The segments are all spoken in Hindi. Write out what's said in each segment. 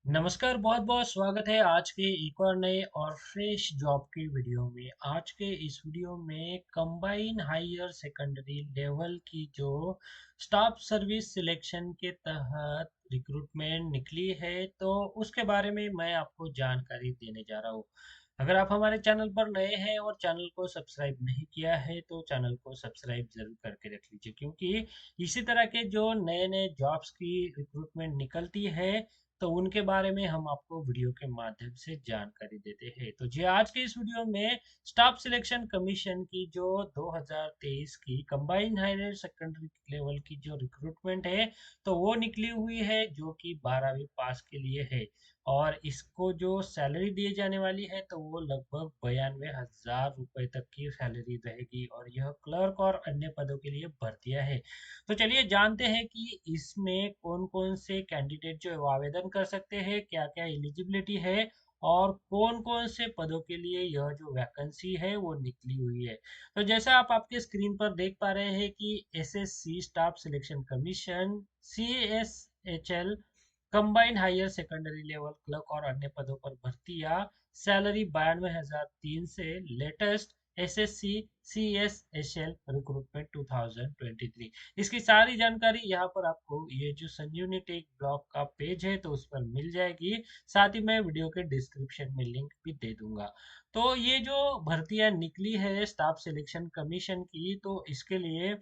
नमस्कार, बहुत बहुत स्वागत है आज के एक और नए और फ्रेश जॉब के वीडियो में। आज के इस वीडियो में कंबाइन हायर सेकेंडरी लेवल की जो स्टाफ सर्विस सिलेक्शन के तहत रिक्रूटमेंट निकली है, तो उसके बारे में मैं आपको जानकारी देने जा रहा हूँ। अगर आप हमारे चैनल पर नए हैं और चैनल को सब्सक्राइब नहीं किया है तो चैनल को सब्सक्राइब जरूर करके रख लीजिए, क्योंकि इसी तरह के जो नए नए जॉब्स की रिक्रूटमेंट निकलती है तो उनके बारे में हम आपको वीडियो के माध्यम से जानकारी देते हैं। तो जी आज के इस वीडियो में स्टाफ सिलेक्शन कमीशन की जो 2023 की कंबाइंड हायर सेकेंडरी लेवल की जो रिक्रूटमेंट है, तो वो निकली हुई है, जो कि 12वीं पास के लिए है। और इसको जो सैलरी दी जाने वाली है तो वो लगभग 92,000 रुपए तक की सैलरी रहेगी, और यह क्लर्क और अन्य पदों के लिए भर्तियां है। तो चलिए जानते हैं कि इसमें कौन-कौन से कैंडिडेट जो है वो आवेदन कर सकते हैं, क्या-क्या एलिजिबिलिटी है और कौन-कौन से पदों के लिए यह जो वैकेंसी है वो निकली हुई है। तो जैसा आप आपके स्क्रीन पर देख पा रहे हैं कि SSC staff selection commission CSHL combined higher secondary level clerk और अन्य पदों पर भर्तियां, सैलरी 92,003 से लेटेस्ट एसएससी सीएसएचएल रिक्रूटमेंट 2023। इसकी सारी जानकारी यहाँ पर आपको ये जो संजीवनी टेक ब्लॉग का पेज है तो उस पर मिल जाएगी। साथ ही मैं वीडियो के डिस्क्रिप्शन में लिंक भी दे दूंगा। तो ये जो भर्तियां निकली है स्टाफ सिलेक्शन कमीशन की, तो इसके लिए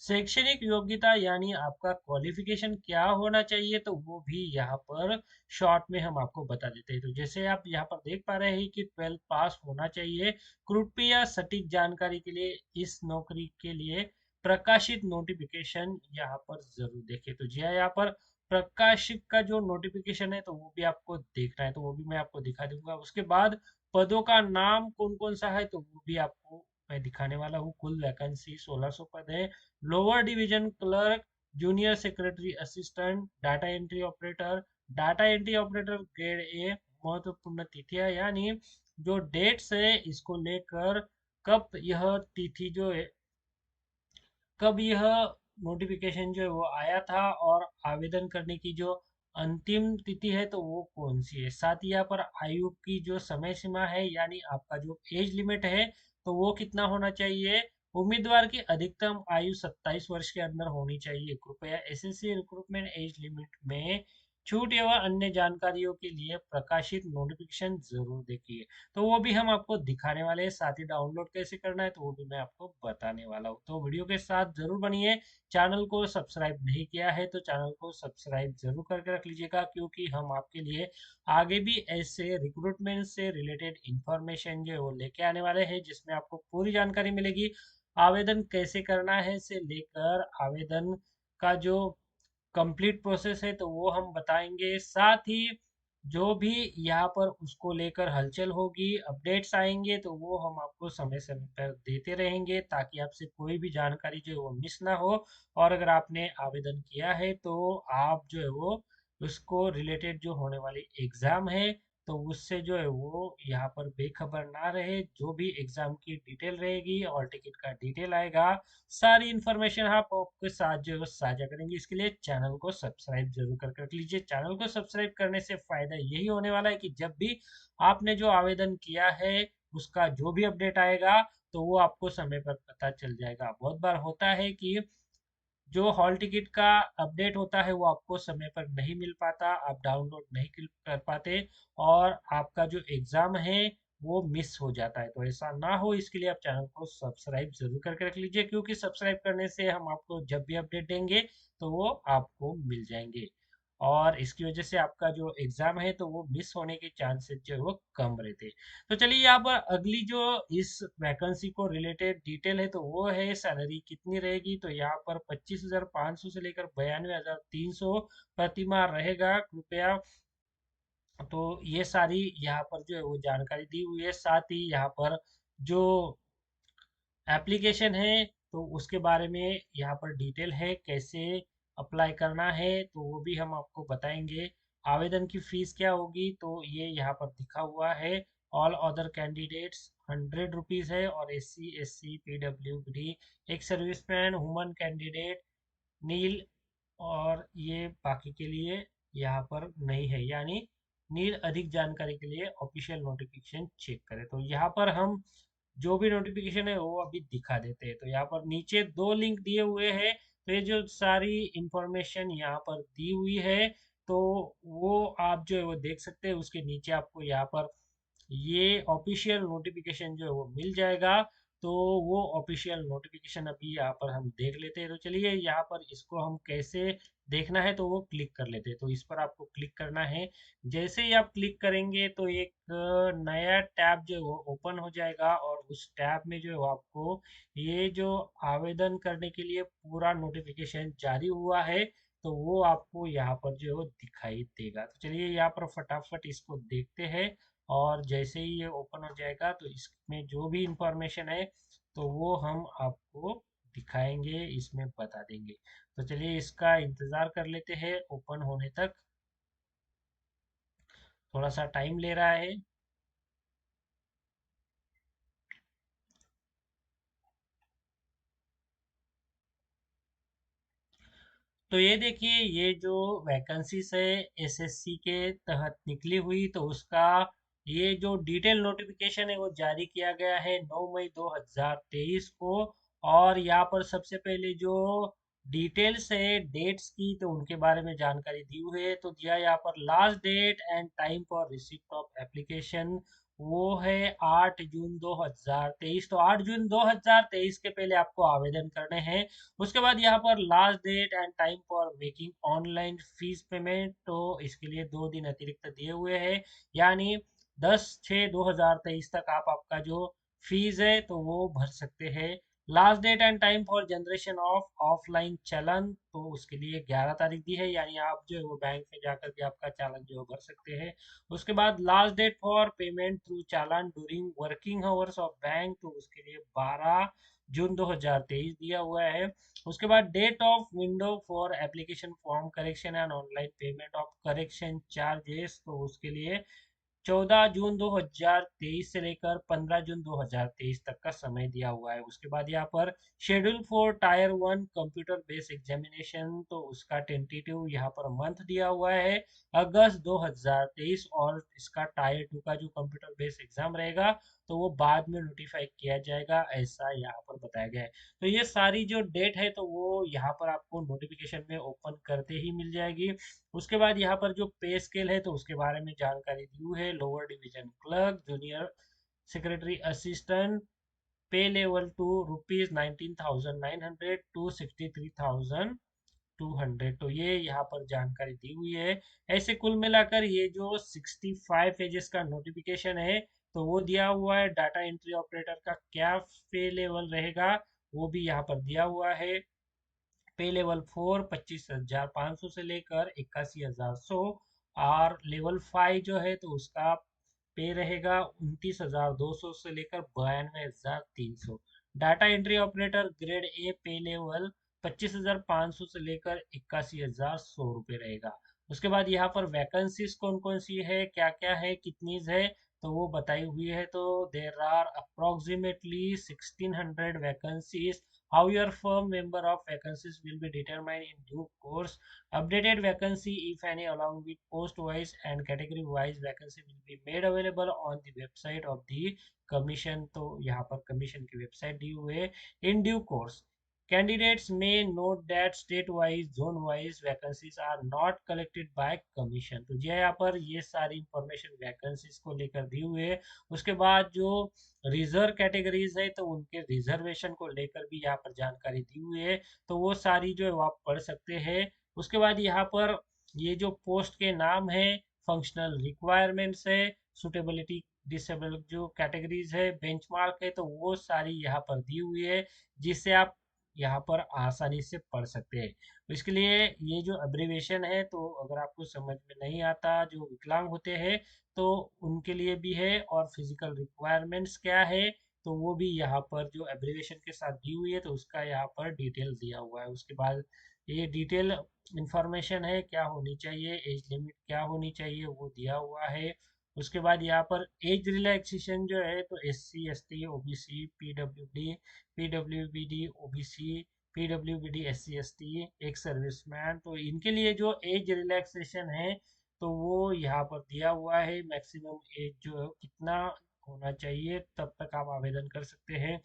शैक्षणिक योग्यता यानी आपका क्वालिफिकेशन क्या होना चाहिए तो वो भी यहाँ पर शॉर्ट में हम आपको बता देते हैं। तो जैसे आप यहाँ पर देख पा रहे हैं कि 12th पास होना चाहिए। कृपया सटीक जानकारी के लिए इस नौकरी के लिए प्रकाशित नोटिफिकेशन यहाँ पर जरूर देखें। तो जी हाँ, यहाँ पर प्रकाशित का जो नोटिफिकेशन है तो वो भी आपको देखना है, तो वो भी मैं आपको दिखा दूंगा। उसके बाद पदों का नाम कौन कौन सा है तो वो भी आपको मैं दिखाने वाला हूँ। कुल वैकेंसी 1600 पद है। Lower division clerk, junior secretary assistant, data entry operator grade A. महत्वपूर्ण तिथियां यानी जो डेट्स है इसको लेकर, कब यह तिथि जो है, कब यह नोटिफिकेशन जो है वो आया था, और आवेदन करने की जो अंतिम तिथि है तो वो कौन सी है। साथ ही यहाँ पर आयु की जो समय सीमा है यानी आपका जो एज लिमिट है तो वो कितना होना चाहिए। उम्मीदवार की अधिकतम आयु 27 वर्ष के अंदर होनी चाहिए। कृपया एसएससी रिक्रूटमेंट एज लिमिट में छूट एवं अन्य जानकारियों के लिए प्रकाशित नोटिफिकेशन जरूर देखिए। तो वो भी हम आपको दिखाने वाले हैं। साथ ही डाउनलोड कैसे करना है तो वो भी मैं आपको बताने वाला हूँ। तो वीडियो के साथ जरूर बनिए। चैनल को सब्सक्राइब नहीं किया है तो चैनल को सब्सक्राइब जरूर करके रख लीजिएगा, क्योंकि हम आपके लिए आगे भी ऐसे रिक्रूटमेंट से रिलेटेड इंफॉर्मेशन जो है वो लेके आने वाले हैं, जिसमें आपको पूरी जानकारी मिलेगी। आवेदन कैसे करना है से लेकर आवेदन का जो कंप्लीट प्रोसेस है तो वो हम बताएंगे। साथ ही जो भी यहाँ पर उसको लेकर हलचल होगी, अपडेट्स आएंगे तो वो हम आपको समय समय पर देते रहेंगे, ताकि आपसे कोई भी जानकारी जो है वो मिस ना हो। और अगर आपने आवेदन किया है तो आप जो है वो उसको रिलेटेड जो होने वाली एग्जाम है तो उससे जो है वो यहाँ पर बेखबर ना रहे। जो भी एग्जाम की डिटेल रहेगी और टिकट का डिटेल आएगा, सारी इन्फॉर्मेशन आप आपके साथ जो है वो साझा करेंगे। इसके लिए चैनल को सब्सक्राइब जरूर करके रख लीजिए। चैनल को सब्सक्राइब करने से फायदा यही होने वाला है कि जब भी आपने जो आवेदन किया है उसका जो भी अपडेट आएगा तो वो आपको समय पर पता चल जाएगा। बहुत बार होता है कि जो हॉल टिकट का अपडेट होता है वो आपको समय पर नहीं मिल पाता, आप डाउनलोड नहीं कर पाते, और आपका जो एग्जाम है वो मिस हो जाता है। तो ऐसा ना हो इसके लिए आप चैनल को सब्सक्राइब जरूर करके रख लीजिए, क्योंकि सब्सक्राइब करने से हम आपको जब भी अपडेट देंगे तो वो आपको मिल जाएंगे, और इसकी वजह से आपका जो एग्जाम है तो वो मिस होने के चांसेस जो है वो कम रहते हैं। तो चलिए यहाँ पर अगली जो इस वैकेंसी को रिलेटेड डिटेल है तो वो है सैलरी कितनी रहेगी। तो यहाँ पर 25,500 से लेकर 92,300 प्रतिमाह रहेगा। कृपया, तो ये सारी यहाँ पर जो है वो जानकारी दी हुई है। साथ ही यहाँ पर जो एप्लीकेशन है तो उसके बारे में यहाँ पर डिटेल है, कैसे अप्लाई करना है तो वो भी हम आपको बताएंगे। आवेदन की फीस क्या होगी तो ये यहाँ पर दिखा हुआ है। ऑल अदर कैंडिडेट्स 100 रुपीज़ है, और SC SC PWD, एक सर्विसमैन वुमन कैंडिडेट नील, और ये बाकी के लिए यहाँ पर नहीं है। यानी नीड अधिक जानकारी के लिए ऑफिशियल नोटिफिकेशन चेक करें। तो यहाँ पर हम जो भी नोटिफिकेशन है वो अभी दिखा देते हैं। तो यहाँ पर नीचे दो लिंक दिए हुए हैं, तो ये जो सारी इंफॉर्मेशन यहाँ पर दी हुई है, तो वो आप जो है वो देख सकते हैं। उसके नीचे आपको यहाँ पर ये ऑफिशियल नोटिफिकेशन जो है वो मिल जाएगा। तो वो ऑफिशियल नोटिफिकेशन अभी यहाँ पर हम देख लेते हैं। तो चलिए यहाँ पर इसको हम कैसे देखना है तो वो क्लिक कर लेते हैं। तो इस पर आपको क्लिक करना है। जैसे ही आप क्लिक करेंगे तो एक नया टैब जो है वो ओपन हो जाएगा, और उस टैब में जो है वो आपको ये जो आवेदन करने के लिए पूरा नोटिफिकेशन जारी हुआ है, तो वो आपको यहाँ पर जो है वो दिखाई देगा। तो चलिए यहाँ पर फटाफट इसको देखते हैं। और जैसे ही ये ओपन हो जाएगा तो इसमें जो भी इंफॉर्मेशन है तो वो हम आपको दिखाएंगे, इसमें बता देंगे। तो चलिए इसका इंतज़ार कर लेते हैं ओपन होने तक। थोड़ा सा टाइम ले रहा है। तो ये देखिए, ये जो वैकेंसीज है एसएससी के तहत निकली हुई, तो उसका ये जो डिटेल नोटिफिकेशन है वो जारी किया गया है 9 मई 2023 को। और यहाँ पर सबसे पहले जो डिटेल्स है डेट्स की, तो उनके बारे में जानकारी दी हुई है। तो दिया यहाँ पर last date and time for receipt of application, वो है 8 जून 2023। तो 8 जून 2023 के पहले आपको आवेदन करने हैं। उसके बाद यहाँ पर last date and time for making online fees payment, तो इसके लिए 2 दिन अतिरिक्त दिए हुए हैं। यानी 10/6/2023 तक आप आपका जो फीस है तो वो भर सकते हैं। Last date and time for generation of offline challan, तो उसके लिए 11 तारीख दी है। यानी आप जो है वो बैंक में जाकर के आपका चालान जो है भर सकते हैं। उसके बाद last date for payment through challan during working hours of bank, तो उसके लिए 12 जून 2023 दिया हुआ है। उसके बाद date of window for application form correction and online payment of correction charges, तो उसके लिए 14 जून 2023 से लेकर 15 जून 2023 तक का समय दिया हुआ है। उसके बाद यहाँ पर schedule for tyre 1 computer based examination, तो उसका टेंटेटिव यहाँ पर मंथ दिया हुआ है अगस्त 2023। और इसका टायर 2 का जो कंप्यूटर बेस्ड एग्जाम रहेगा तो वो बाद में नोटिफाई किया जाएगा, ऐसा यहाँ पर बताया गया है। तो ये सारी जो डेट है तो वो यहाँ पर आपको नोटिफिकेशन में ओपन करते ही मिल जाएगी। उसके बाद यहाँ पर जो पे स्केल है तो उसके बारे में जानकारी दी हुई है। Lower division clerk, junior secretary assistant, पे लेवल 2 ₹19,900 टू 63,200, तो ये यहाँ पर जानकारी दी हुई है। ऐसे कुल मिलाकर ये जो 65 एजेस का नोटिफिकेशन है तो वो दिया हुआ है। डाटा एंट्री ऑपरेटर का क्या पे लेवल रहेगा वो भी यहाँ पर दिया हुआ है। पे लेवल 4 25,500 से लेकर 81,100। और लेवल 5 जो है तो उसका पे रहेगा 29,200 से लेकर 92,300। Data entry operator grade A पे लेवल 25,500 से लेकर 81,100 रुपये रहेगा। उसके बाद यहाँ पर वैकेंसीज कौन कौन सी है, क्या क्या है, कितनी है, तो वो बताई हुई है। तो there are approximately 1600 vacancies. How your firm member of vacancies will be determined in due course. Updated vacancy, if any, along with post-wise and category-wise vacancy will be made available on the website of the commission. तो यहाँ पर कमीशन की वेबसाइट दी हुई है। In due course, candidates may note that state-wise, zone-wise vacancies are not collected by commission. तो जी यहाँ पर ये सारी इंफॉर्मेशन वैकेंसीज को लेकर दी हुई है। उसके बाद जो रिजर्व कैटेगरीज है तो उनके रिजर्वेशन को लेकर भी यहाँ पर जानकारी दी हुई है। तो वो सारी जो है वो आप पढ़ सकते हैं। उसके बाद यहाँ पर ये जो पोस्ट के नाम है, फंक्शनल रिक्वायरमेंट्स है, सुटेबिलिटी, डिसेबल जो कैटेगरीज है, बेंचमार्क है, तो वो सारी यहाँ पर दी हुई है, जिससे आप यहाँ पर आसानी से पढ़ सकते हैं। तो इसके लिए ये जो अब्रिविएशन है तो अगर आपको समझ में नहीं आता, जो विकलांग होते हैं तो उनके लिए भी है। और फिजिकल रिक्वायरमेंट्स क्या है तो वो भी यहाँ पर जो एब्रिविएशन के साथ दी हुई है तो उसका यहाँ पर डिटेल दिया हुआ है। उसके बाद ये डिटेल इंफॉर्मेशन है, क्या होनी चाहिए, एज लिमिट क्या होनी चाहिए वो दिया हुआ है। उसके बाद यहाँ पर एज रिलैक्सेशन जो है तो SC ST OBC PWD OBC PWD SC ST एक सर्विसमैन, तो इनके लिए जो एज रिलैक्सेशन है तो वो यहाँ पर दिया हुआ है। मैक्सिमम एज जो है कितना होना चाहिए तब तक आप आवेदन कर सकते हैं।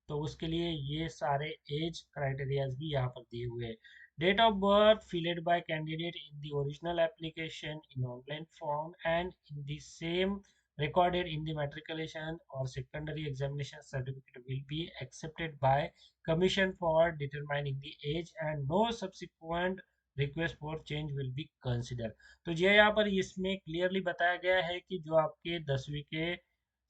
तो उसके लिए ये सारे एज क्राइटेरियाज भी यहाँ पर दिए हुए हैं। Date of birth filled by candidate in the original application in online form and in the same recorded in the matriculation or secondary examination certificate will be accepted by commission for determining the age and no subsequent request for change will be considered। तो ये यहाँ पर इसमें क्लियरली बताया गया है कि जो आपके 10वीं के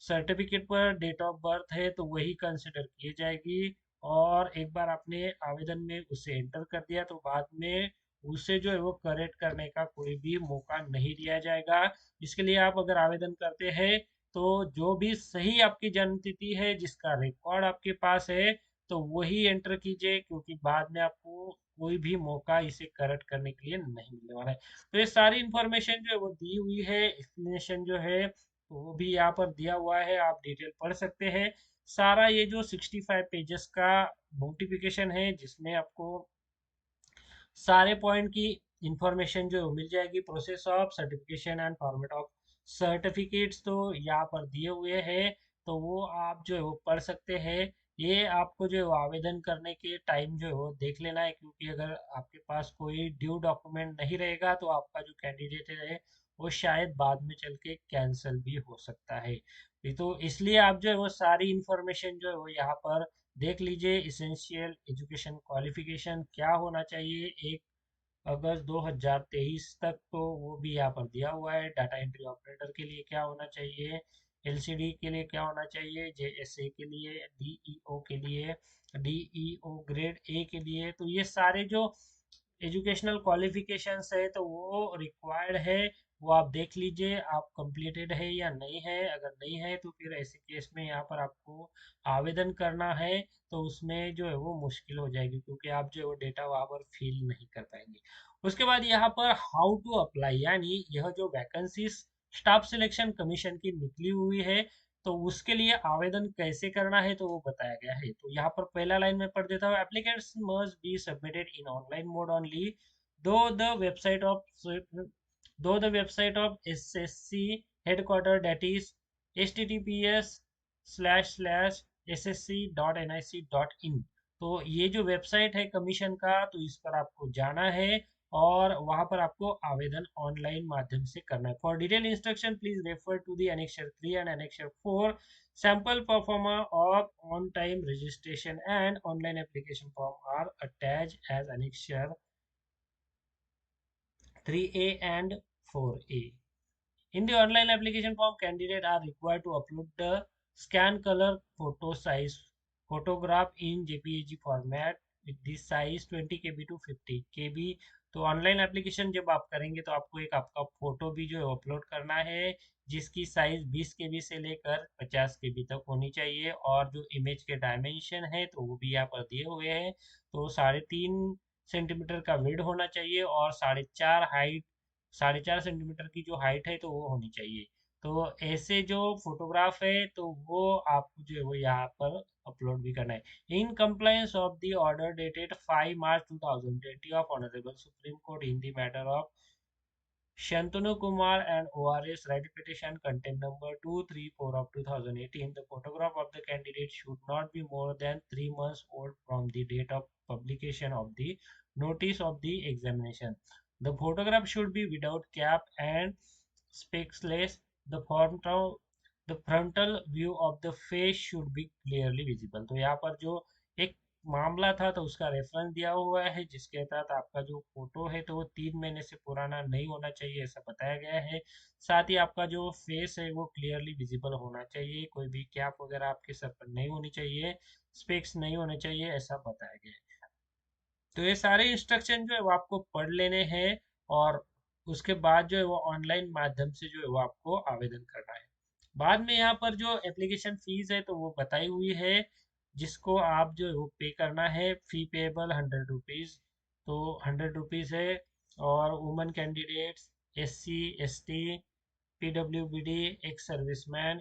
सर्टिफिकेट पर डेट ऑफ बर्थ है तो वही कंसिडर की जाएगी। और एक बार आपने आवेदन में उसे एंटर कर दिया तो बाद में उसे जो है वो करेक्ट करने का कोई भी मौका नहीं दिया जाएगा। इसके लिए आप अगर आवेदन करते हैं तो जो भी सही आपकी जन्म तिथि है जिसका रिकॉर्ड आपके पास है तो वही एंटर कीजिए, क्योंकि बाद में आपको कोई भी मौका इसे करेक्ट करने के लिए नहीं मिलने वाला है। तो ये सारी इंफॉर्मेशन जो है वो दी हुई है, एक्सप्लेनेशन जो है तो वो भी यहाँ पर दिया हुआ है, आप डिटेल पढ़ सकते हैं। सारा ये जो 65 पेजेस का नोटिफिकेशन है जिसमें आपको सारे पॉइंट की इंफॉर्मेशन जो मिल जाएगी। Process of certification and format of certificates तो यहाँ पर दिए हुए हैं, तो वो आप जो है वो पढ़ सकते हैं। ये आपको जो है वो आवेदन करने के टाइम जो है वो देख लेना है, क्योंकि अगर आपके पास कोई ड्यू डॉक्यूमेंट नहीं रहेगा तो आपका जो कैंडिडेट है वो शायद बाद में चल के कैंसिल भी हो सकता है। ये तो इसलिए आप जो है वो सारी इंफॉर्मेशन जो है वो यहाँ पर देख लीजिए। इसेंशियल एजुकेशन क्वालिफिकेशन क्या होना चाहिए 1 अगस्त 2023 तक, तो वो भी यहाँ पर दिया हुआ है। डाटा एंट्री ऑपरेटर के लिए क्या होना चाहिए, एलसीडी के लिए क्या होना चाहिए, जेएसए के लिए, डीईओ के लिए, डीईओ ग्रेड ए के लिए। तो ये सारे जो एजुकेशनल क्वालिफिकेशंस है तो वो रिक्वायर्ड है, वो आप देख लीजिए आप कंप्लीटेड है या नहीं है। अगर नहीं है तो फिर ऐसे केस में यहाँ पर आपको आवेदन करना है तो उसमें जो है वो मुश्किल हो जाएगी, क्योंकि आप जो है वो डेटा वहाँ पर फिल नहीं कर पाएंगे। उसके बाद यहाँ पर हाउ टू अप्लाई, यानी यह जो वैकेंसी स्टाफ सिलेक्शन कमीशन की निकली हुई है तो उसके लिए आवेदन कैसे करना है तो वो बताया गया है। तो यहाँ पर पहला लाइन में पढ़ देता हूँ। Applicants must be submitted in online mode only to the website of though the website of SSC headquarter, that is https://ssc.nic.in। तो ये जो वेबसाइट है कमीशन का तो इस पर आपको जाना है और वहां पर आपको आवेदन ऑनलाइन माध्यम से करना है। For detail instruction please refer to the Annexure 3 and Annexure 4 sample performer of on time registration and online application form are attached as Annexure 3A and 4A। In the online application form, candidates are required to upload the scan color photo size photograph in JPEG format with the size 20 KB to 50 KB। तो ऑनलाइन एप्लीकेशन जब आप करेंगे तो आपको एक आपका फोटो भी जो है अपलोड करना है, जिसकी साइज 20 KB से लेकर 50 KB तक होनी चाहिए। और जो इमेज के डायमेंशन है तो वो भी यहाँ पर दिए हुए हैं। तो 3.5 सेंटीमीटर का विड्थ होना चाहिए और 4.5 सेंटीमीटर की जो हाइट है तो वो होनी चाहिए। तो ऐसे जो फोटोग्राफ है तो वो आपको जो है वो यहाँ पर अपलोड भी करना है। In compliance of the order dated 5 March 2020 of honourable supreme court in the matter of Shantanu Kumar and ORS right petition content number 234 of 2018, the photograph of the candidate should not be more than 3 months old from the date of publication of the notice of the examination. The photograph should be without cap and speckless. The frontal view of the face should be clearly visible। तो यहाँ पर जो एक मामला था तो उसका रेफरेंस दिया हुआ है, जिसके तहत आपका जो फोटो है तो वो 3 महीने से पुराना नहीं होना चाहिए ऐसा बताया गया है। साथ ही आपका जो फेस है वो क्लियरली विजिबल होना चाहिए, कोई भी कैप वगैरह आपके सर पर नहीं होनी चाहिए, स्पेक्स नहीं होने चाहिए ऐसा बताया गया है। तो ये सारे इंस्ट्रक्शन जो है वो आपको पढ़ लेने हैं और उसके बाद जो है वो ऑनलाइन माध्यम से जो है वो आपको आवेदन करना है। बाद में यहाँ पर जो एप्लीकेशन फीस है तो वो बताई हुई है, जिसको आप जो है वो पे करना है। फी पेबल 100 रुपीज़, तो 100 रुपीज़ है। और women candidates, SC ST, PWBD, ex serviceman,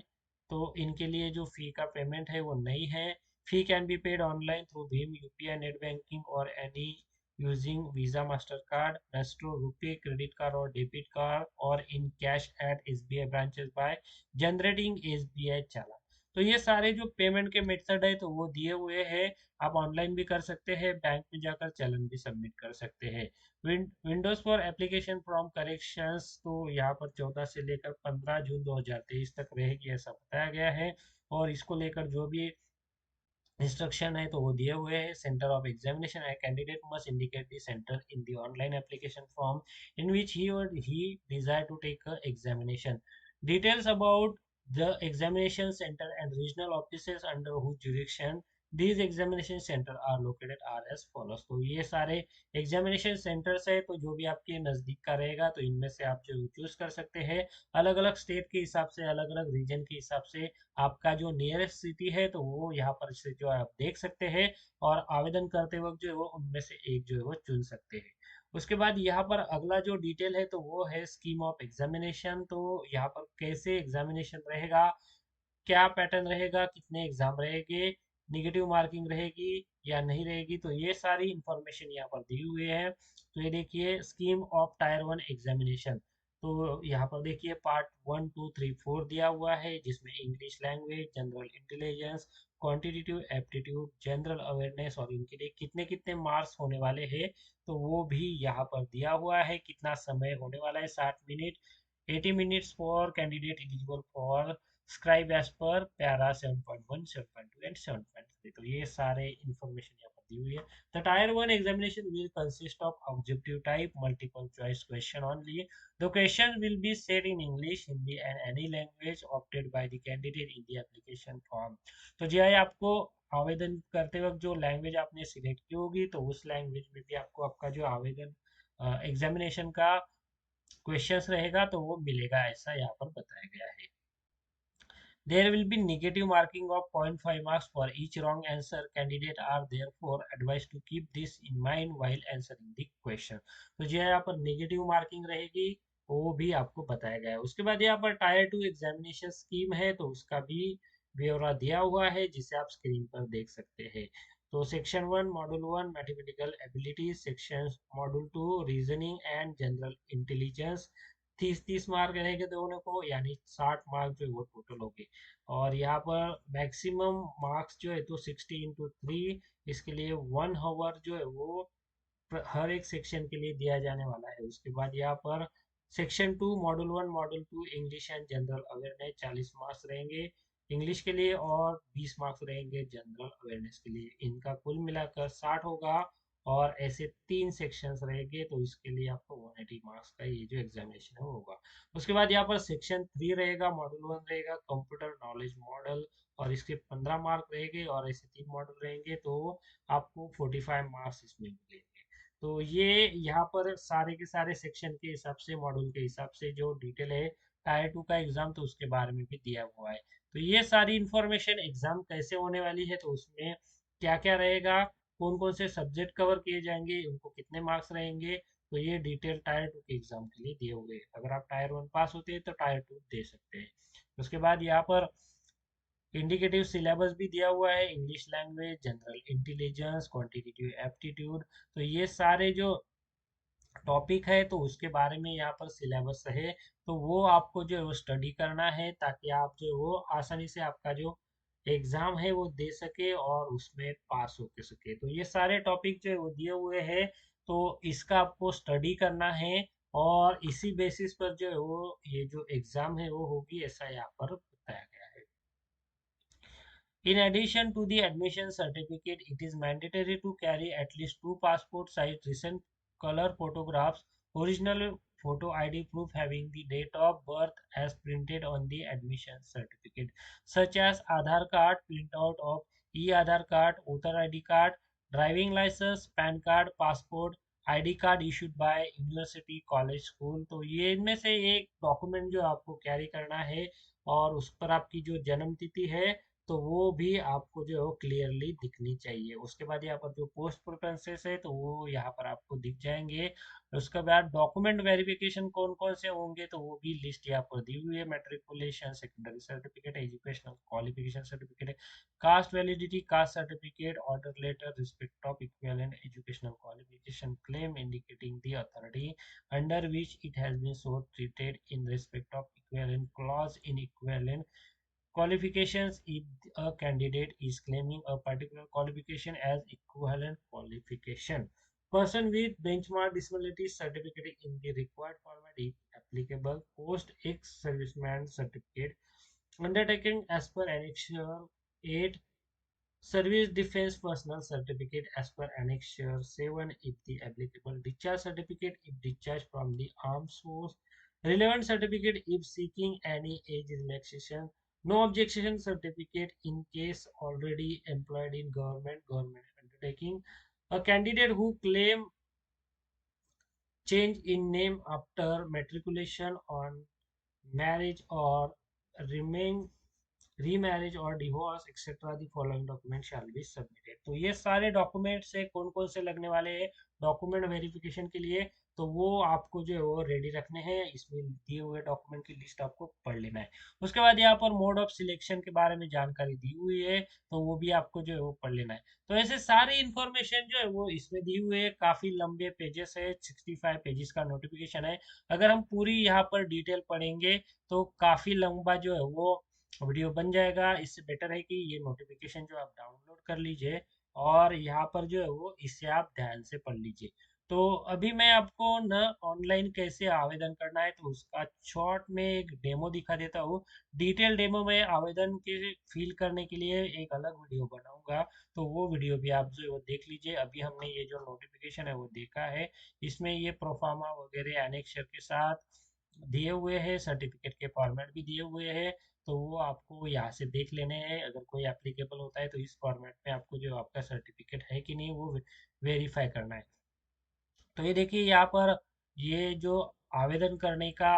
तो इनके लिए जो फी का पेमेंट है वो नहीं है। Fee can be paid online through भीम UPI नेट बैंकिंग और any using Visa, Mastercard, Maestro, Rupee, credit card or debit card or in cash at SBI branches by generating SBI चालान। तो ये सारे जो पेमेंट के मेथड है तो वो दिए हुए हैं। आप ऑनलाइन भी कर सकते हैं, बैंक में जाकर चालान भी सबमिट कर सकते हैं। Windows for application from corrections तो यहाँ पर 14 से लेकर 15 जून 2023 तक रहेगी ऐसा बताया गया है। और इसको लेकर जो भी इंस्ट्रक्शन है तो वो दिए हुए हैं। सेंटर ऑफ एग्जामिनेशन है, candidate must indicate the centre in the online application form in which he desire to take examination. Details about the examination centre and regional offices under whose jurisdiction these examination center are located are as follows। तो ये सारे एग्जामिनेशन सेंटर्स है तो जो भी आपके नज़दीक का रहेगा तो इनमें से आप जो चूज कर सकते हैं। अलग अलग स्टेट के हिसाब से, अलग अलग रीजन के हिसाब से आपका जो नियरेस्ट सिटी है तो वो यहाँ पर से जो है आप देख सकते हैं। और आवेदन करते वक्त जो है वो उनमें से एक जो है वो चुन सकते हैं। उसके बाद यहाँ पर अगला जो डिटेल है तो वो है स्कीम ऑफ एग्जामिनेशन। तो यहाँ पर कैसे एग्जामिनेशन रहेगा, क्या पैटर्न रहेगा, कितने एग्जाम रहेंगे, निगेटिव मार्किंग रहेगी या नहीं रहेगी, तो ये सारी इंफॉर्मेशन यहाँ पर दी हुई है। तो ये देखिए स्कीम ऑफ टायर 1 एग्जामिनेशन। तो यहाँ पर देखिए पार्ट 1, 2, 3, 4 दिया हुआ है जिसमें English language, general intelligence, quantitative aptitude, general awareness और इनके लिए कितने कितने मार्क्स होने वाले हैं तो वो भी यहाँ पर दिया हुआ है। कितना समय होने वाला है, 60 minute, 80 minutes for candidate eligible for scribe as per para 7.1, 7.2 and 7.3। तो ये सारे इंफॉर्मेशन यहाँ पर दी हुई है। The tyre 1 examination will consist of objective type multiple choice question only। The question will be said in English, Hindi and any language opted by the candidate in the application form। तो जी आई आपको आवेदन करते वक्त जो लैंग्वेज आपने सिलेक्ट की होगी तो उस लैंग्वेज में भी आपको आपका जो आवेदन एग्जामिनेशन का क्वेश्चंस रहेगा तो वो मिलेगा, ऐसा यहाँ पर बताया गया है। There will be negative marking of 0.5 marks for each wrong answer. Candidates are therefore advised to keep this in mind while answering the question। तो जो है यहाँ पर नेगेटिव मार्किंग रहेगी वो भी आपको बताया गया है। उसके बाद यहाँ पर टायर 2 एग्जामिनेशन स्कीम है तो उसका भी ब्यौरा दिया हुआ है जिसे आप स्क्रीन पर देख सकते हैं। तो section 1 module 1 mathematical abilities, section module 2 reasoning and general intelligence. 30-30 mark रहेंगे दोनों को, यानी 60 मार्क जो है वो टोटल होंगे। और यहाँ पर मैक्सिमम मार्क्स जो है तो 60 × 3, इसके लिए 1 आवर जो है वो हर एक सेक्शन के लिए दिया जाने वाला है। उसके बाद यहाँ पर section 2 module 1 module 2 English and general awareness 40 marks रहेंगे इंग्लिश के लिए और 20 मार्क्स रहेंगे जनरल अवेयरनेस के लिए। इनका कुल मिलाकर 60 होगा। और ऐसे 3 सेक्शंस रहेंगे तो इसके लिए आपको 180 मार्क्स का ये जो एग्जामिनेशन है वो होगा। उसके बाद यहाँ पर सेक्शन 3 रहेगा, मॉड्यूल 1 रहेगा कंप्यूटर नॉलेज मॉडल और इसके 15 मार्क रहेंगे और ऐसे 3 मॉड्यूल रहेंगे तो आपको 45 मार्क्स इसमें मिलेंगे। तो ये यहाँ पर सारे के सारे सेक्शन के हिसाब से, मॉड्यूल के हिसाब से जो डिटेल है टायर 2 का एग्जाम तो उसके बारे में भी दिया हुआ है। तो ये सारी इंफॉर्मेशन एग्जाम कैसे होने वाली है तो उसमें क्या क्या रहेगा, कौन कौन से सब्जेक्ट कवर किए जाएंगे, उनको कितने मार्क्स रहेंगे, तो ये डिटेल टायर 2 के एग्जाम के लिए दिए हुए हैं। अगर आप टायर 1 पास होते हैं तो टायर 2 दे सकते हैं। उसके बाद यहाँ पर इंडिकेटिव सिलेबस भी दिया हुआ है, English language, general intelligence, quantitative aptitude. तो ये सारे जो टॉपिक है तो उसके बारे में यहाँ पर सिलेबस है तो वो आपको जो है वो स्टडी करना है ताकि आप जो है वो आसानी से आपका जो एग्जाम है वो दे सके और उसमें पास होके सके। तो ये सारे टॉपिक जो है वो दिए हुए हैं तो इसका आपको स्टडी करना है और इसी बेसिस पर जो है वो ये जो एग्जाम है वो होगी, ऐसा यहाँ पर बताया गया है। In addition to the admission certificate, it is mandatory to carry at least 2 passport-size recent color photographs, original photo ID proof having the date of birth as printed on the admission certificate, such as Aadhaar card, printout of e-Aadhaar card, voter ID card, driving license, PAN card, passport, ID card issued by university college school. तो ये इनमें से एक डॉक्यूमेंट जो आपको कैरी करना है और उस पर आपकी जो जन्म तिथि है तो वो भी आपको जो है वो क्लियरली दिखनी चाहिए। उसके बाद यहाँ पर जो पोस्ट प्रेफरेंसेस है तो वो यहाँ पर आपको दिख जाएंगे। उसके बाद डॉक्यूमेंट वेरिफिकेशन कौन कौन से होंगे तो वो भी लिस्ट यहाँ पर दी हुई है। Matriculation, secondary certificate, educational qualification certificate, caste validity, caste certificate, order letter, respect of equivalent educational qualification claim indicating the authority under which it has been so treated in respect of equivalent clause in equivalent qualifications if a candidate is claiming a particular qualification as equivalent qualification. Person with benchmark disability certificate in the required format if applicable. Post ex serviceman certificate undertaken as per Annexure 8. Service Defense Personal Certificate as per Annexure 7 if the applicable. Discharge certificate if discharged from the armed force. Relevant certificate if seeking any age relaxation. No objection certificate in case already employed in government undertaking. A candidate who claim change in name after matriculation on marriage or remain remarriage और divorce etcetera the following document shall be submitted. तो ये सारे डॉक्यूमेंट्स है कौन कौन से लगने वाले हैं डॉक्यूमेंट वेरिफिकेशन के लिए, तो वो आपको जो है वो रेडी रखने हैं। इसमें दिए हुए डॉक्यूमेंट की लिस्ट आपको पढ़ लेना है। उसके बाद यहाँ पर मोड ऑफ सिलेक्शन के बारे में जानकारी दी हुई है, तो वो भी आपको जो है वो पढ़ लेना है। तो ऐसे सारी इंफॉर्मेशन जो है वो इसमें दी हुई है। काफी लंबे पेजेस है, 65 पेजेस का नोटिफिकेशन है। अगर हम पूरी यहाँ पर डिटेल पढ़ेंगे तो काफी लंबा जो है वो वीडियो बन जाएगा। इससे बेटर है कि ये नोटिफिकेशन जो आप डाउनलोड कर लीजिए और यहाँ पर जो है वो इसे आप ध्यान से पढ़ लीजिए। तो अभी मैं आपको न ऑनलाइन कैसे आवेदन करना है तो उसका शॉर्ट में एक डेमो दिखा देता हूँ। डिटेल डेमो में आवेदन के फिल करने के लिए एक अलग वीडियो बनाऊंगा, तो वो वीडियो भी आप जो है वो देख लीजिए। अभी हमने ये जो नोटिफिकेशन है वो देखा है, इसमें ये प्रोफार्मा वगैरह एनेक्चर के साथ दिए हुए हैं, सर्टिफिकेट के फॉर्मेट भी दिए हुए हैं। तो वो आपको यहाँ से देख लेने हैं। अगर कोई एप्लीकेबल होता है तो इस फॉर्मेट में आपको जो आपका सर्टिफिकेट है कि नहीं वो वेरीफाई करना है। तो ये देखिए यहाँ पर ये जो आवेदन करने का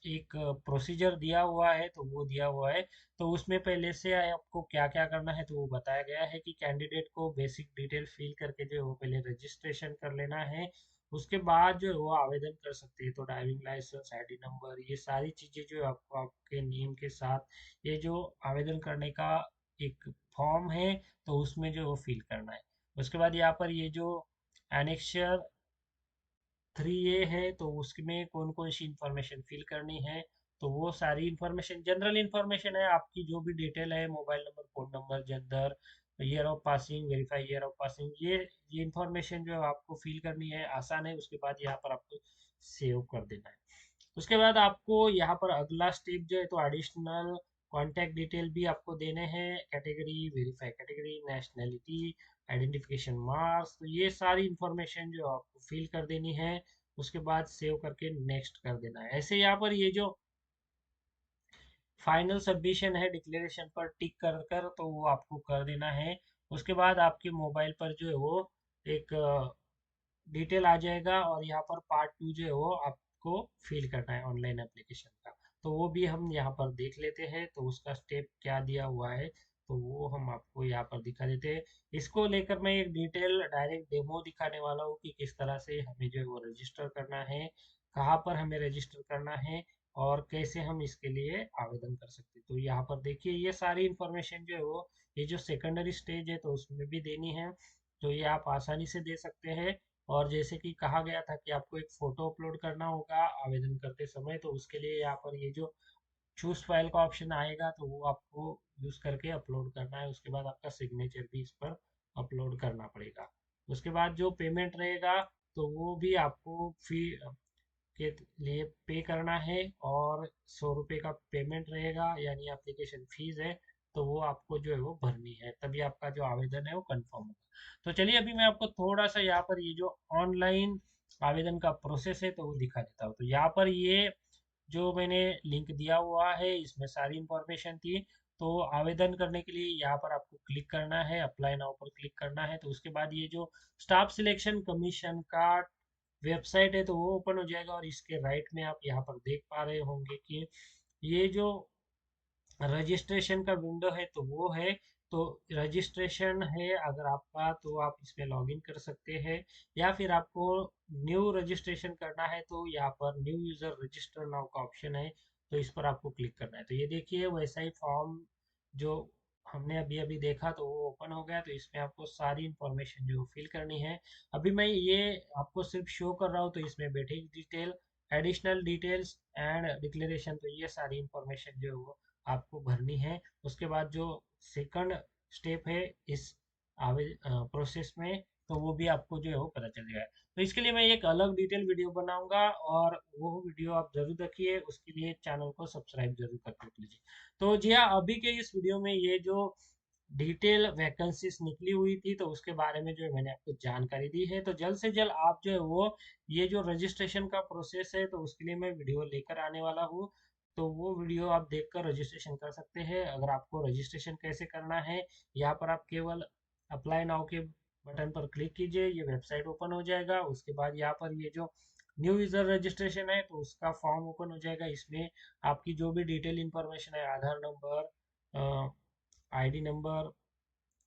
एक प्रोसीजर दिया हुआ है तो वो दिया हुआ है। तो उसमें पहले से आपको क्या क्या करना है तो वो बताया गया है कि कैंडिडेट को बेसिक डिटेल फिल करके जो है वो पहले रजिस्ट्रेशन कर लेना है। उसके बाद जो है वो आवेदन कर सकते हैं। तो ड्राइविंग लाइसेंस, आईडी नंबर, ये सारी चीज़ें जो है आपको आपके नेम के साथ ये जो आवेदन करने का एक फॉर्म है तो उसमें जो है वो फिल करना है। उसके बाद यहाँ पर ये जो एनेक्चर 3A है तो उसमें कौन कौन सी इंफॉर्मेशन फिल करनी है तो वो सारी इंफॉर्मेशन जनरल इंफॉर्मेशन है। आपकी जो भी डिटेल है, mobile number, phone number, gender, year of passing, verify year of passing, ये इंफॉर्मेशन जो है आपको फिल करनी है। आसान है। उसके बाद यहाँ पर आपको सेव कर देना है। उसके बाद आपको यहाँ पर अगला स्टेप जो है तो एडिशनल कॉन्टैक्ट डिटेल भी आपको देने हैं। Category, verify category, nationality, identification marks, तो ये सारी इंफॉर्मेशन जो आपको फिल कर देनी है। उसके बाद सेव करके नेक्स्ट कर देना है। ऐसे यहाँ पर ये जो फाइनल सबमिशन है डिक्लेरेशन पर टिक कर कर तो वो आपको कर देना है। उसके बाद आपके मोबाइल पर जो है वो एक डिटेल आ जाएगा और यहाँ पर पार्ट 2 जो है वो आपको फिल करना है ऑनलाइन एप्लीकेशन का। तो वो भी हम यहाँ पर देख लेते हैं तो उसका स्टेप क्या दिया हुआ है तो वो हम आपको यहाँ पर दिखा देते हैं। इसको लेकर मैं एक डिटेल डायरेक्ट डेमो दिखाने वाला हूँ कि किस तरह से हमें जो है वो रजिस्टर करना है, कहाँ पर हमें रजिस्टर करना है और कैसे हम इसके लिए आवेदन कर सकते हैं। तो यहाँ पर देखिए ये सारी इंफॉर्मेशन जो है वो ये जो सेकेंडरी स्टेज है तो उसमें भी देनी है। तो ये आप आसानी से दे सकते हैं। और जैसे कि कहा गया था कि आपको एक फोटो अपलोड करना होगा आवेदन करते समय, तो उसके लिए यहाँ पर ये जो चूज फाइल का ऑप्शन आएगा तो वो आपको यूज करके अपलोड करना है। उसके बाद आपका सिग्नेचर भी इस पर अपलोड करना पड़ेगा। उसके बाद जो पेमेंट रहेगा तो वो भी आपको फी के लिए पे करना है और 100 रुपये का पेमेंट रहेगा यानी एप्लीकेशन फीस है। तो वो आपको जो है वो भरनी है, तभी आपका जो आवेदन है वो कंफर्म होगा। तो चलिए अभी मैं आपको थोड़ा सा यहाँ पर ये जो ऑनलाइन आवेदन का प्रोसेस है तो वो दिखा देता हूँ। तो यहाँ पर ये जो मैंने लिंक दिया हुआ है इसमें सारी इंफॉर्मेशन थी। तो आवेदन करने के लिए यहाँ पर आपको क्लिक करना है, अप्लाई नाउ पर क्लिक करना है। तो उसके बाद ये जो स्टाफ सिलेक्शन कमीशन का वेबसाइट है तो वो ओपन हो जाएगा और इसके राइट में आप यहाँ पर देख पा रहे होंगे कि ये जो रजिस्ट्रेशन का विंडो है तो वो है। तो रजिस्ट्रेशन है अगर आपका, तो आप इसमें लॉगिन कर सकते हैं, या फिर आपको न्यू रजिस्ट्रेशन करना है तो यहाँ पर न्यू यूजर रजिस्टर नाउ का ऑप्शन है, तो इस पर आपको क्लिक करना है। तो ये देखिए वैसा ही फॉर्म जो हमने अभी अभी देखा तो वो ओपन हो गया। तो इसमें आपको सारी इंफॉर्मेशन जो फिल करनी है, अभी मैं ये आपको सिर्फ शो कर रहा हूँ। तो इसमें basic detail, additional details and declaration, तो ये सारी इंफॉर्मेशन जो है वो आपको भरनी है। उसके बाद जो सेकंड स्टेप है इस प्रोसेस में, तो वो भी आपको जो है वो पता चल जाएगा। तो इसके लिए मैं एक अलग डिटेल वीडियो बनाऊंगा, और वो वीडियो आप जरूर देखिए। उसके लिए चैनल को सब्सक्राइब जरूर कर लीजिए। तो जी हाँ, अभी के इस वीडियो में ये जो डिटेल वैकेंसीज निकली हुई थी तो उसके बारे में जो है मैंने आपको जानकारी दी है। तो जल्द से जल्द आप जो है वो ये जो रजिस्ट्रेशन का प्रोसेस है तो उसके लिए मैं वीडियो लेकर आने वाला हूँ। तो वो वीडियो आप देखकर रजिस्ट्रेशन कर सकते हैं। अगर आपको रजिस्ट्रेशन कैसे करना है, यहाँ पर आप केवल अप्लाई नाउ के बटन पर क्लिक कीजिए, ये वेबसाइट ओपन हो जाएगा। उसके बाद यहाँ पर ये जो न्यू यूजर रजिस्ट्रेशन है तो उसका फॉर्म ओपन हो जाएगा। इसमें आपकी जो भी डिटेल इंफॉर्मेशन है, आधार नंबर, आईडी नंबर,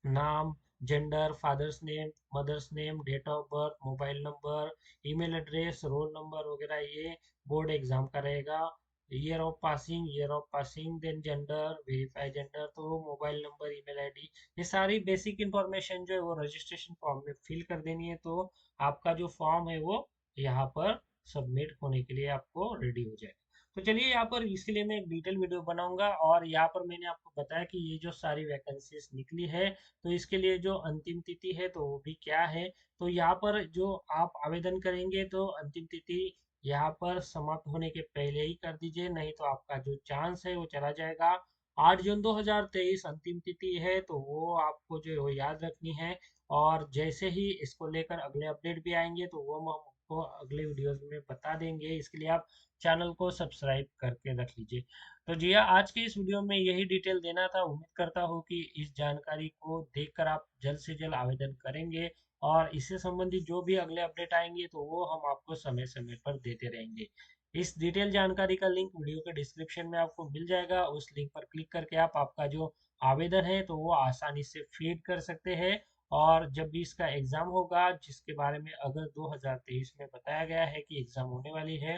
नाम, gender, father's name, mother's name, date of birth, mobile number, email address, roll number वगैरह, ये बोर्ड एग्जाम का रहेगा। Year of passing, then gender, verify gender, तो मोबाइल नंबर, ईमेल आईडी, ये सारी बेसिक इंफॉर्मेशन जो है वो रजिस्ट्रेशन फॉर्म में फिल कर देनी है। तो आपका जो फॉर्म है वो यहाँ पर सबमिट होने के लिए आपको रेडी हो जाएगा। तो चलिए, यहाँ पर इसके लिए मैं एक डिटेल वीडियो बनाऊंगा, और यहाँ पर मैंने आपको बताया कि ये जो सारी वैकेंसीज निकली है तो इसके लिए जो अंतिम तिथि है तो वो भी क्या है। तो यहाँ पर जो आप आवेदन करेंगे तो अंतिम तिथि यहाँ पर समाप्त होने के पहले ही कर दीजिए, नहीं तो आपका जो चांस है वो चला जाएगा। 8 जून 2023 अंतिम तिथि है, तो वो आपको जो है वो याद रखनी है। और जैसे ही इसको लेकर अगले अपडेट भी आएंगे तो वो हम आपको अगले वीडियोस में बता देंगे। इसके लिए आप चैनल को सब्सक्राइब करके रख लीजिए। तो जी हाँ, आज के इस वीडियो में यही डिटेल देना था। उम्मीद करता हूँ कि इस जानकारी को देखकर आप जल्द से जल्द आवेदन करेंगे, और इससे संबंधित जो भी अगले अपडेट आएंगे तो वो हम आपको समय समय पर देते रहेंगे। इस डिटेल जानकारी का लिंक वीडियो के डिस्क्रिप्शन में आपको मिल जाएगा। उस लिंक पर क्लिक करके आप आपका जो आवेदन है तो वो आसानी से फीड कर सकते हैं। और जब भी इसका एग्जाम होगा, जिसके बारे में अगर 2023 में बताया गया है कि एग्जाम होने वाली है,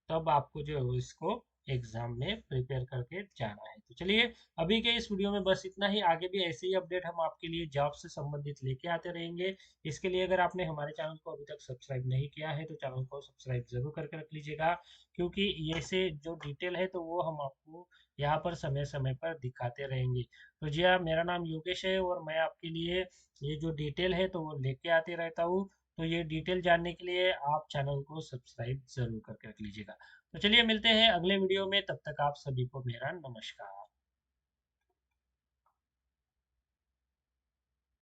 तब आपको जो है वो इसको एग्जाम में प्रिपेयर करके जाना है। तो चलिए, अभी के इस वीडियो में बस इतना ही। आगे भी ऐसे ही अपडेट हम आपके लिए जॉब से संबंधित लेके आते रहेंगे। इसके लिए अगर आपने हमारे चैनल को अभी तक सब्सक्राइब नहीं किया है तो चैनल को सब्सक्राइब जरूर करके रख लीजिएगा, क्योंकि ये से जो डिटेल है तो वो हम आपको यहाँ पर समय समय पर दिखाते रहेंगे। तो जी हाँ, मेरा नाम योगेश है, और मैं आपके लिए ये जो डिटेल है तो वो लेके आते रहता हूँ। तो ये डिटेल जानने के लिए आप चैनल को सब्सक्राइब जरूर करके रख लीजिएगा। तो चलिए, मिलते हैं अगले वीडियो में, तब तक आप सभी को मेरा नमस्कार।